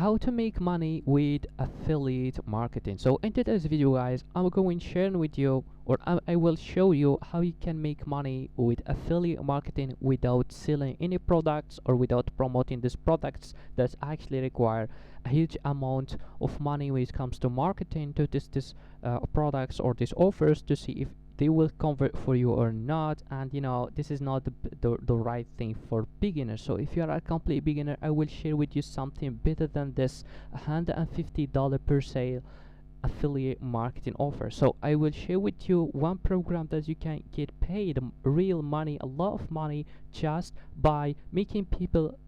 how to make money with affiliate marketing. So in today's video, guys, I'm going to share with you, or I will show you how you can make money with affiliate marketing without selling any products or without promoting these products that actually require a huge amount of money when it comes to marketing to this products or these offers to see if they will convert for you or not. And this is not the right thing for beginners. So if you are a complete beginner, I will share with you something better than this $150 per sale affiliate marketing offer. So I will share with you one program that you can get paid real money, a lot of money, just by making people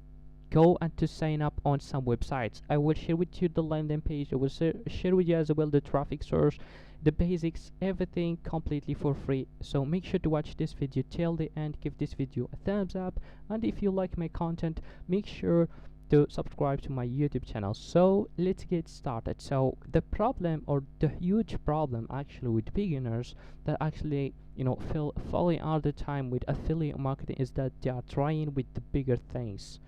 go and to sign up on some websites. I will share with you the landing page. I will share with you as well the traffic source, the basics, everything completely for free. So make sure to watch this video till the end. Give this video a thumbs up, and if you like my content, make sure to subscribe to my YouTube channel. So let's get started. So the problem, or the huge problem actually with beginners that actually falling all the time with affiliate marketing, is that they are trying with the bigger things.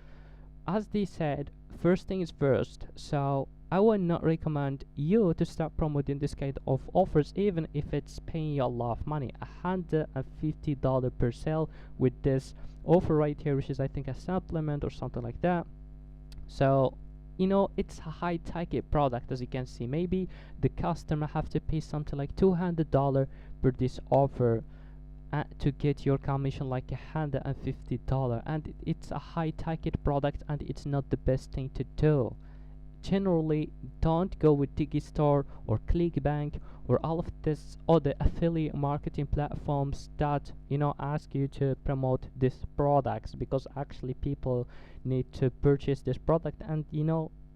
As they said, first thing is first. So I would not recommend you to start promoting this kind of offers, even if it's paying you a lot of money. $150 per sale with this offer right here, which is I think a supplement or something like that. So it's a high ticket product. As you can see, maybe the customer have to pay something like $200 per this offer to get your commission like $150, and it's a high ticket product, and it's not the best thing to do. Generally, don't go with Digistore or Clickbank or all of this other affiliate marketing platforms that ask you to promote these products, because actually people need to purchase this product. And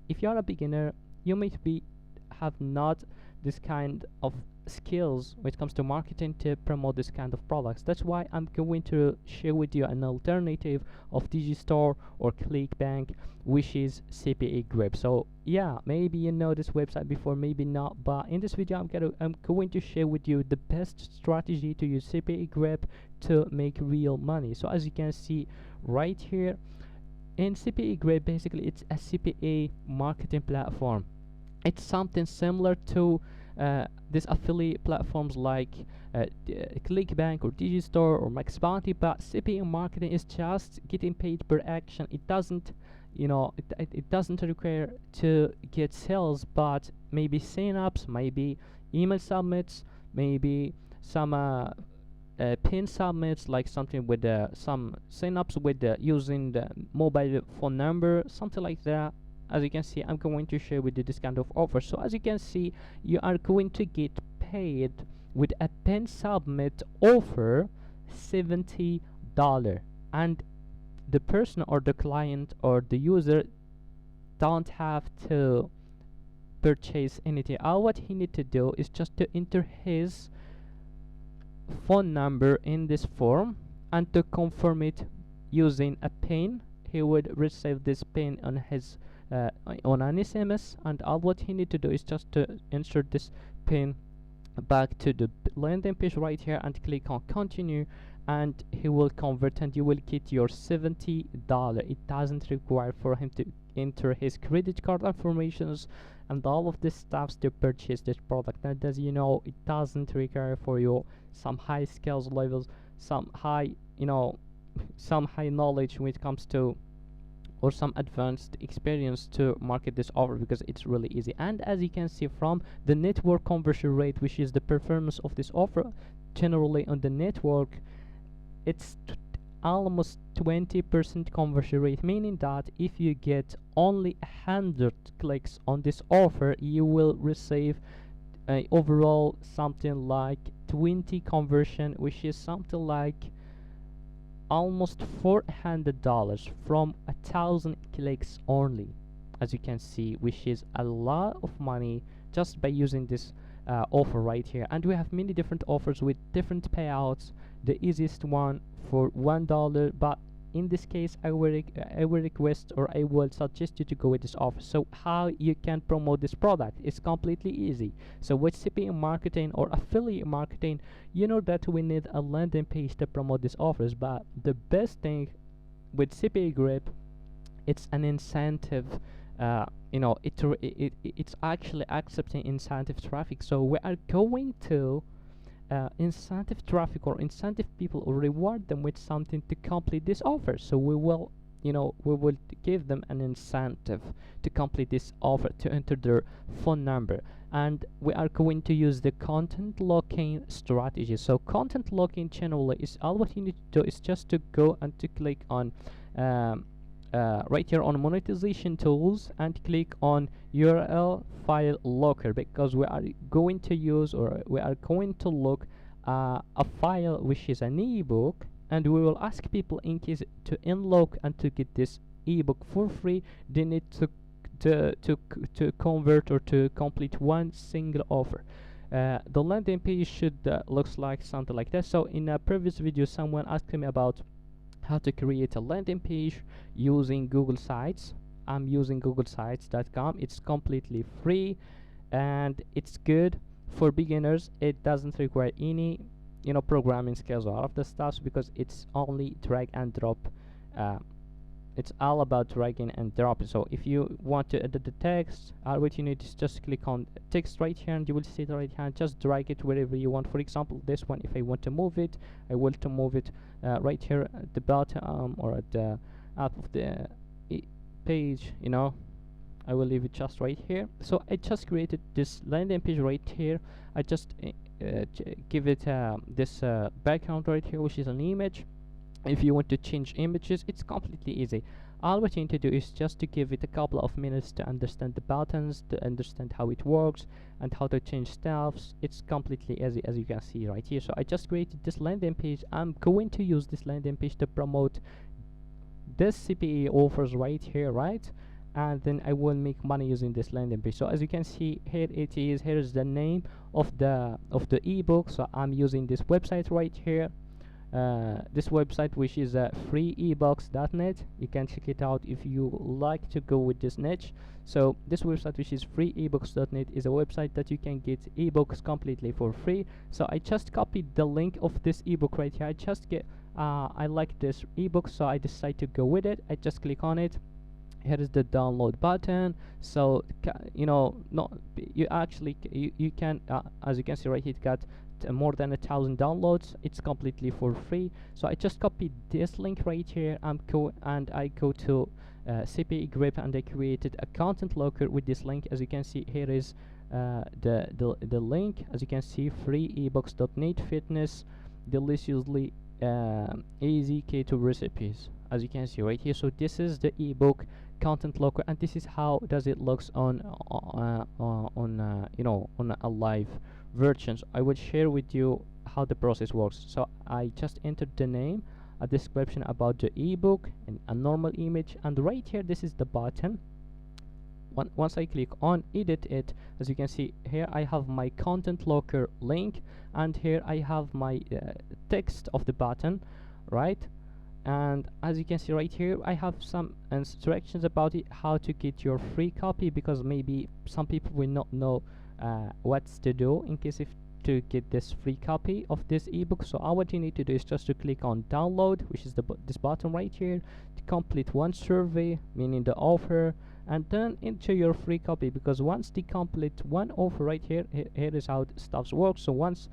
if you're a beginner, you might have not this kind of skills when it comes to marketing to promote this kind of products. That's why I'm going to share with you an alternative of Digistore or Clickbank, which is CPA Grip. So yeah, maybe you know this website before, maybe not, but in this video I'm going to share with you the best strategy to use CPA Grip to make real money. So as you can see right here, in CPA Grip, basically it's a CPA marketing platform. It's something similar to these affiliate platforms like Clickbank or Digistore or MaxBounty, but CPA marketing is just getting paid per action. It doesn't it doesn't require to get sales, but maybe sign-ups, maybe email submits, maybe some pin submits, like something with some sign-ups with using the mobile phone number, something like that. As you can see, I'm going to share with you this kind of offer. So as you can see, you are going to get paid with a pin submit offer $70, and the person or the client or the user don't have to purchase anything. All what he need to do is just to enter his phone number in this form and to confirm it using a pin. He would receive this pin on his on an SMS, and all what he need to do is just to insert this pin back to the landing page right here and click on continue, and he will convert and you will get your $70. It doesn't require for him to enter his credit card informations and all of this stuff to purchase this product. And as you know, it doesn't require for you some high skills levels, some high some high knowledge when it comes to, or some advanced experience to market this offer, because it's really easy. And as you can see from the network conversion rate, which is the performance of this offer generally on the network, it's almost 20% conversion rate, meaning that if you get only 100 clicks on this offer, you will receive overall something like 20 conversion, which is something like almost $400 from 1,000 clicks only, as you can see, which is a lot of money just by using this offer right here. And we have many different offers with different payouts. The easiest one for $1, but in this case I will request, or I will suggest you to go with this offer. So how you can promote this product is completely easy. So with CPA marketing or affiliate marketing, you know that we need a landing page to promote these offers, but the best thing with CPA Grip, it's an incentive it's actually accepting incentive traffic. So we are going to incentive traffic or incentive people or reward them with something to complete this offer. So we will give them an incentive to complete this offer, to enter their phone number. And we are going to use the content locking strategy. So content locking generally is all what you need to do is just to go and to click on um, right here on monetization tools and click on URL file locker, because we are going to use, or we are going to look a file which is an ebook, and we will ask people in case to unlock and to get this ebook for free. They need to convert or to complete one single offer. The landing page should looks like something like that. So in a previous video someone asked me about how to create a landing page using Google Sites. I'm using googlesites.com. It's completely free and it's good for beginners. It doesn't require any programming skills or all of the stuff, because it's only drag and drop. uh, it's all about dragging and dropping. So if you want to edit the text, what you need is just click on text right here and you will see it right here. Just drag it wherever you want. For example, this one, if I want to move it, I will to move it right here at the bottom or at the up of the page. I will leave it just right here. So I just created this landing page right here. I just give it this background right here, which is an image. If you want to change images, it's completely easy. All what you need to do is just to give it a couple of minutes to understand the buttons, to understand how it works and how to change stuffs. It's completely easy, as you can see right here. So I just created this landing page. I'm going to use this landing page to promote this CPE offers right here, right? And then I will make money using this landing page. So as you can see here, it is, here is the name of the ebook. So I'm using this website right here, this website, which is freeebooks.net. You can check it out if you like to go with this niche. So this website, which is freeebooks.net, is a website that you can get ebooks completely for free. So I just copied the link of this ebook right here. I like this ebook, so I decide to go with it. I just click on it. Here is the download button. So you actually you can as you can see right here, it got more than 1,000 downloads. It's completely for free. So I just copied this link right here. And I go to CPE Grip and I created a content locker with this link. As you can see, here is the link. As you can see, freeebooks.net fitness deliciously easy keto recipes, as you can see right here. So this is the ebook content locker, and this is how does it looks on a live versions. I will share with you how the process works. So I just entered the name, a description about the ebook, and a normal image, and right here this is the button. Once I click on edit it, as you can see here, I have my content locker link, and here I have my text of the button, right? And as you can see right here, I have some instructions about it, how to get your free copy, because maybe some people will not know what's to do in case if to get this free copy of this ebook. So all what you need to do is just to click on download, which is this button right here, to complete one survey, meaning the offer, and then enter your free copy. Because once they complete one offer right here, here is how stuff works. So once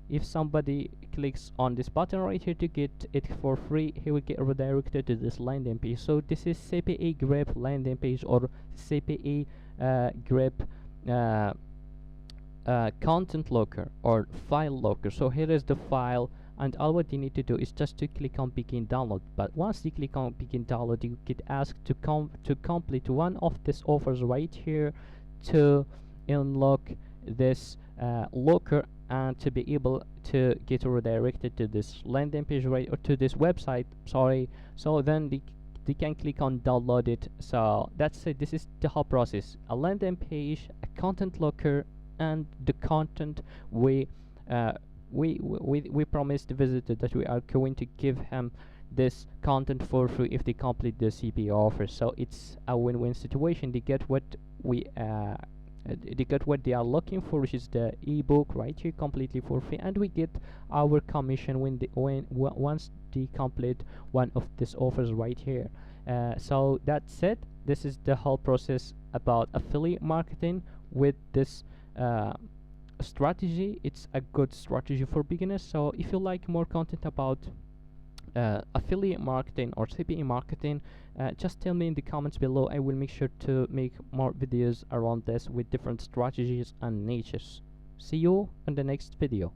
if somebody clicks on this button right here to get it for free, he will get redirected to this landing page. So this is CPE Grip landing page, or CPE Grip content locker or file locker. So here is the file, and all what you need to do is just to click on begin download. But once you click on begin download, you get asked to complete one of these offers right here to unlock this locker and to be able to get redirected to this landing page, right, or to this website, sorry. So then they can click on download it. So that's it. This is the whole process: a landing page, a content locker, and the content we promised the visitor that we are going to give him this content for free if they complete the CPE offer. So it's a win-win situation. They get what they get what they are looking for, which is the ebook right here completely for free, and we get our commission once they complete one of these offers right here. So that's it. this is the whole process about affiliate marketing. With this strategy, it's a good strategy for beginners. So if you like more content about affiliate marketing or CPA marketing, just tell me in the comments below. I will make sure to make more videos around this with different strategies and niches. See you in the next video.